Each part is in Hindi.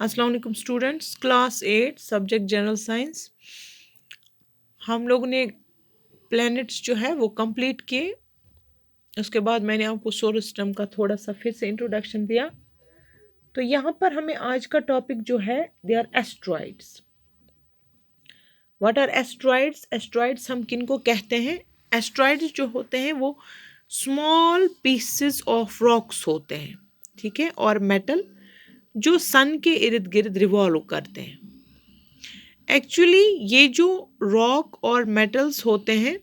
अस्सलाम वालेकुम students, class 8 subject general science. हम लोगों ने प्लैनेट्स जो है वो कंप्लीट किए। उसके बाद मैंने आपको सोलर सिस्टम का थोड़ा सा फिर से इंट्रोडक्शन दिया। तो यहाँ पर हमें आज का टॉपिक जो है they are asteroids. What are asteroids? Asteroids हम किन को कहते हैं? एस्ट्रॉइड्स जो होते हैं वो स्मॉल पीसेस ऑफ रॉक्स होते हैं, ठीक है, और मेटल जो सन के इर्द गिर्द रिवॉल्व करते हैं। एक्चुअली ये जो रॉक और मेटल्स होते हैं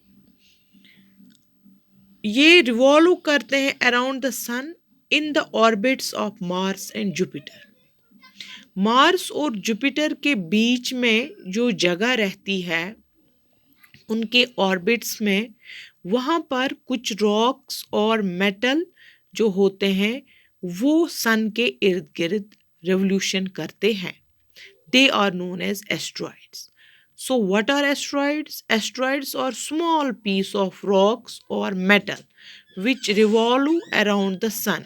ये रिवॉल्व करते हैं around the sun in the orbits of Mars and Jupiter. Mars और जुपिटर के बीच में जो जगह रहती है उनके ऑर्बिट्स में, वहाँ पर कुछ रॉक्स और मेटल जो होते हैं वो सन के इर्द गिर्द रेवोल्यूशन करते हैं। They are known as asteroids. So what are asteroids? Asteroids are small piece of rocks or metal which revolve around the sun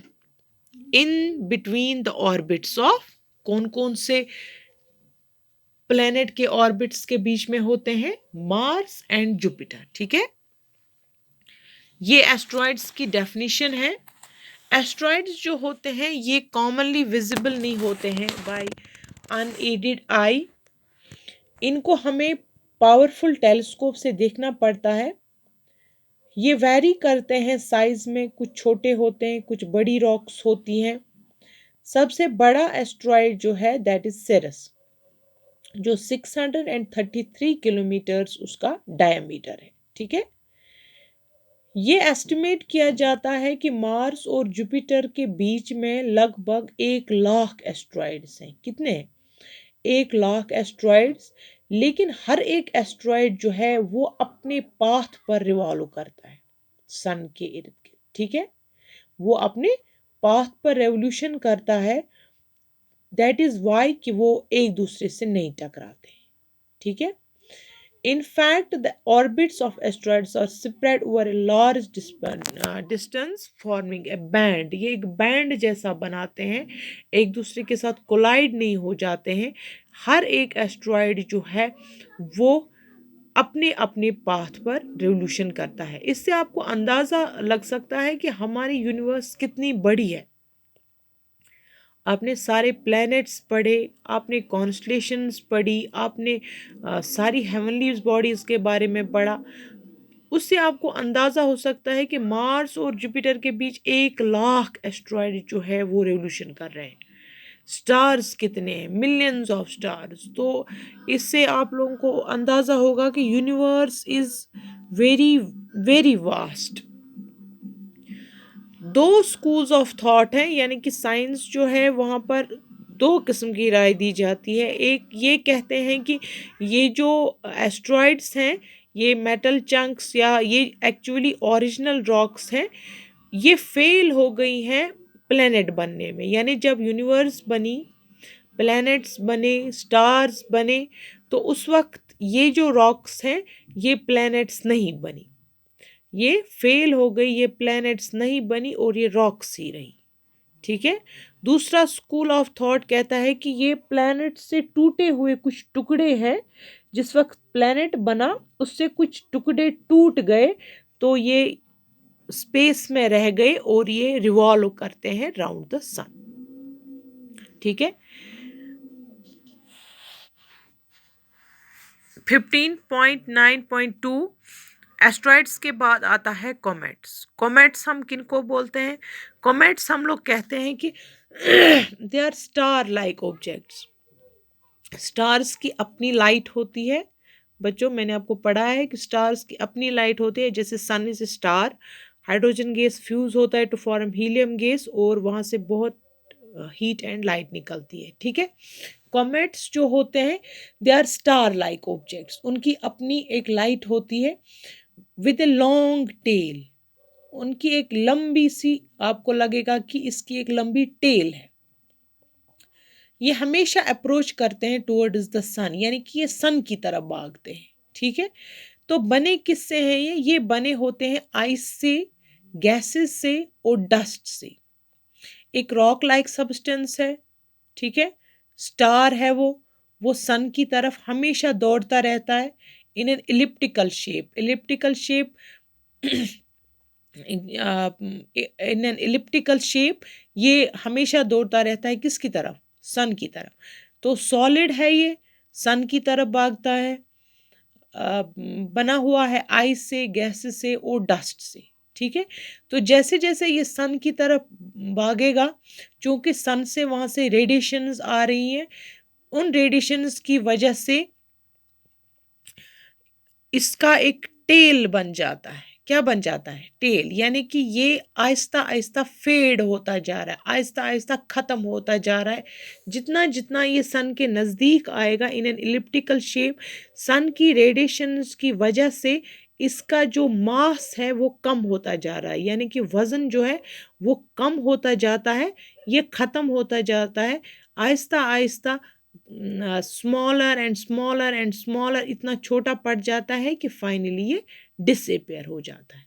in between the orbits of कौन कौन से प्लेनेट के ऑर्बिट्स के बीच में होते हैं? मार्स एंड जुपिटर, ठीक है। ये एस्ट्रॉइड्स की डेफिनेशन है। एस्ट्रॉइड्स जो होते हैं ये कॉमनली विजिबल नहीं होते हैं बाय अनएडेड आई। इनको हमें पावरफुल टेलीस्कोप से देखना पड़ता है। ये वैरी करते हैं साइज में, कुछ छोटे होते हैं, कुछ बड़ी रॉक्स होती हैं। सबसे बड़ा एस्ट्रॉइड जो है दैट इज सेरस, जो 633 किलोमीटर्स उसका डायमीटर है, ठीक है। ये एस्टिमेट किया जाता है कि मार्स और जुपिटर के बीच में लगभग 1 लाख एस्ट्रॉइड्स हैं। कितने? 1 लाख एस्ट्रॉइड्स। लेकिन हर एक एस्ट्रॉइड जो है वो अपने पाथ पर रिवॉल्व करता है सन के इर्द गिर्द, ठीक है। वो अपने पाथ पर रेवोल्यूशन करता है। दैट इज वाई कि वो एक दूसरे से नहीं टकराते, ठीक है। In fact, the orbits of asteroids are spread over a large distance, forming a band. ये एक बैंड जैसा बनाते हैं, एक दूसरे के साथ कोलाइड नहीं हो जाते हैं। हर एक एस्ट्रॉइड जो है वो अपने अपने पाथ पर रेवोल्यूशन करता है। इससे आपको अंदाज़ा लग सकता है कि हमारी यूनिवर्स कितनी बड़ी है। आपने सारे प्लैनेट्स पढ़े, आपने कॉन्स्टलेशंस पढ़ी, आपने सारी हेवनली बॉडीज़ के बारे में पढ़ा। उससे आपको अंदाज़ा हो सकता है कि मार्स और जुपिटर के बीच 1 लाख एस्ट्रॉयड जो है वो रेवोल्यूशन कर रहे हैं। स्टार्स कितने हैं? Millions of stars. तो इससे आप लोगों को अंदाज़ा होगा कि universe is very very vast. दो स्कूल्स ऑफ थॉट हैं, यानी कि साइंस जो है वहाँ पर दो किस्म की राय दी जाती है। एक ये कहते हैं कि ये जो एस्ट्रॉइड्स हैं ये मेटल चंक्स या ये एक्चुअली ओरिजिनल रॉक्स हैं, ये फेल हो गई हैं प्लेनेट बनने में। यानी जब यूनिवर्स बनी, प्लैनेट्स बने, स्टार्स बने, तो उस वक्त ये जो रॉक्स हैं ये प्लैनेट्स नहीं बनी, ये फेल हो गई, ये प्लैनेट्स नहीं बनी और ये रॉक्स ही रही, ठीक है। दूसरा स्कूल ऑफ थॉट कहता है कि ये प्लैनेट से टूटे हुए कुछ टुकड़े हैं। जिस वक्त प्लैनेट बना उससे कुछ टुकड़े टूट गए तो ये स्पेस में रह गए और ये रिवॉल्व करते हैं राउंड द सन, ठीक है। 15.9.2 एस्ट्रॉइड्स के बाद आता है कॉमेट्स। कॉमेट्स हम किन को बोलते हैं? कॉमेट्स हम लोग कहते हैं कि they are star like objects. Stars की अपनी लाइट होती है बच्चों, मैंने आपको पढ़ा है कि स्टार्स की अपनी लाइट होती है। जैसे sun is star, hydrogen gas fuse होता है टू फॉर्म हीलियम गैस और वहाँ से बहुत हीट एंड लाइट निकलती है, ठीक है। कॉमेट्स जो होते हैं they are star like objects. उनकी अपनी एक लाइट होती है विद ए लॉन्ग टेल। उनकी एक लंबी सी, आपको लगेगा कि इसकी एक लंबी टेल है। ये हमेशा अप्रोच करते हैं टुवर्ड्स द सन, यानी कि ये सन की तरफ भागते हैं, ठीक है। तो बने किससे हैं ये बने होते हैं आइस से, गैसेस से और डस्ट से। एक रॉक लाइक सब्सटेंस है, ठीक है, स्टार है वो सन की तरफ हमेशा दौड़ता रहता है in an elliptical shape. Elliptical shape in an elliptical shape ये हमेशा दौड़ता रहता है किसकी तरफ? सन की तरफ। तो सॉलिड है, ये सन की तरफ भागता है, बना हुआ है आइस से, गैस से और डस्ट से। ठीक है, तो जैसे जैसे ये सन की तरफ भागेगा, क्योंकि सन से वहां से रेडिएशंस आ रही हैं, उन रेडिएशंस की वजह से इसका एक टेल बन जाता है। क्या बन जाता है? टेल। यानी कि ये आहिस्ता आहिस्ता फेड होता जा रहा है, आहिस्ता आहिस्ता खत्म होता जा रहा है। जितना जितना ये सन के नज़दीक आएगा इन एन इलिप्टिकल शेप, सन की रेडिएशंस की वजह से इसका जो मास है वो कम होता जा रहा है, यानी कि वज़न जो है वो कम होता जाता है, ये ख़त्म होता जाता है Aahista Aahista, smaller and smaller and smaller, इतना छोटा पड़ जाता है कि फाइनली ये डिसअपियर हो जाता है।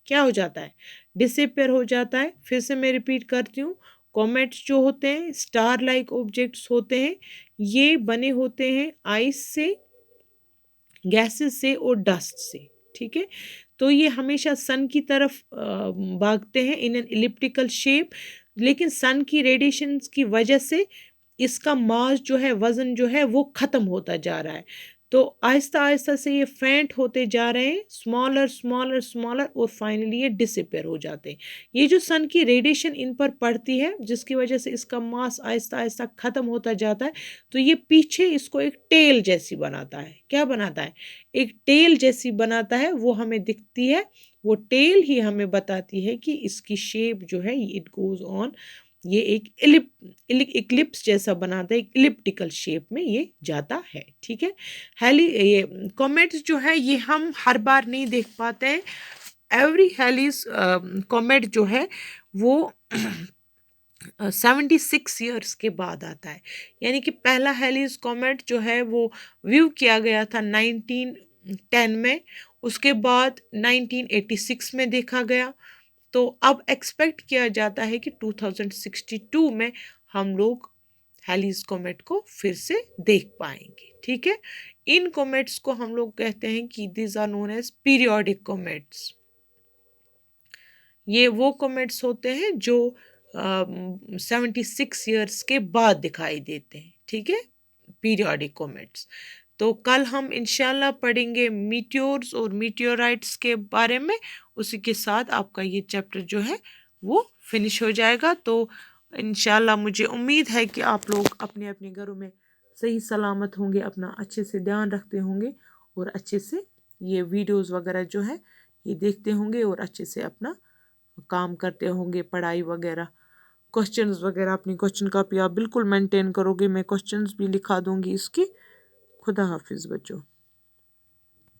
क्या हो जाता है? डिसअपियर हो जाता है। फिर से मैं रिपीट करती हूँ, कॉमेट्स जो होते हैं स्टार लाइक ऑब्जेक्ट्स होते हैं, ये बने होते हैं आइस से, गैसेस से और डस्ट से। ठीक है, तो ये हमेशा सन की तरफ भागते हैं इन एन इलिप्टिकल शेप, लेकिन सन की रेडिएशंस की वजह से इसका मास जो है, वज़न जो है वो ख़त्म होता जा रहा है। तो आहिस्ता आहिस्ता से ये फेंट होते जा रहे हैं, स्मॉलर स्मॉलर स्मॉलर, और फाइनली ये डिसअपियर हो जाते हैं। ये जो सन की रेडिएशन इन पर पड़ती है जिसकी वजह से इसका मास आहिस्ता आहिस्ता ख़त्म होता जाता है, तो ये पीछे इसको एक टेल जैसी बनाता है। क्या बनाता है? एक टेल जैसी बनाता है, वो हमें दिखती है। वो टेल ही हमें बताती है कि इसकी शेप जो है इट गोज़ ऑन, ये एक इक्लिप्स जैसा बनाता है, एक इलिप्टिकल शेप में ये जाता है। ठीक है, ये कॉमेट्स जो है ये हम हर बार नहीं देख पाते हैं। एवरी हेलिस कॉमेट जो है वो 76 ईयर्स के बाद आता है। यानी कि पहला हेलिस कॉमेट जो है वो व्यू किया गया था 1910 में, उसके बाद 1986 में देखा गया। तो अब एक्सपेक्ट किया जाता है कि 2062 में हम लोग हैलीज कोमेट को फिर से देख पाएंगे। ठीक है, इन कोमेट्स को हम लोग कहते हैं कि these are known as periodic comets. ये वो कोमेट्स होते हैं जो 76 ईयर्स के बाद दिखाई देते हैं। ठीक है, पीरियोडिक कोमेट्स। तो कल हम इंशाल्लाह पढ़ेंगे मीटियोर्स और मीटियोराइट्स के बारे में। उसी के साथ आपका ये चैप्टर जो है वो फिनिश हो जाएगा। तो इंशाल्लाह मुझे उम्मीद है कि आप लोग अपने अपने घरों में सही सलामत होंगे, अपना अच्छे से ध्यान रखते होंगे और अच्छे से ये वीडियोस वगैरह जो है ये देखते होंगे और अच्छे से अपना काम करते होंगे, पढ़ाई वगैरह, क्वेश्चंस वगैरह, अपनी क्वेश्चन कापी आप बिल्कुल मेंटेन करोगे। मैं क्वेश्चंस भी लिखा दूंगी इसकी। खुदा हाफिज़ बच्चों।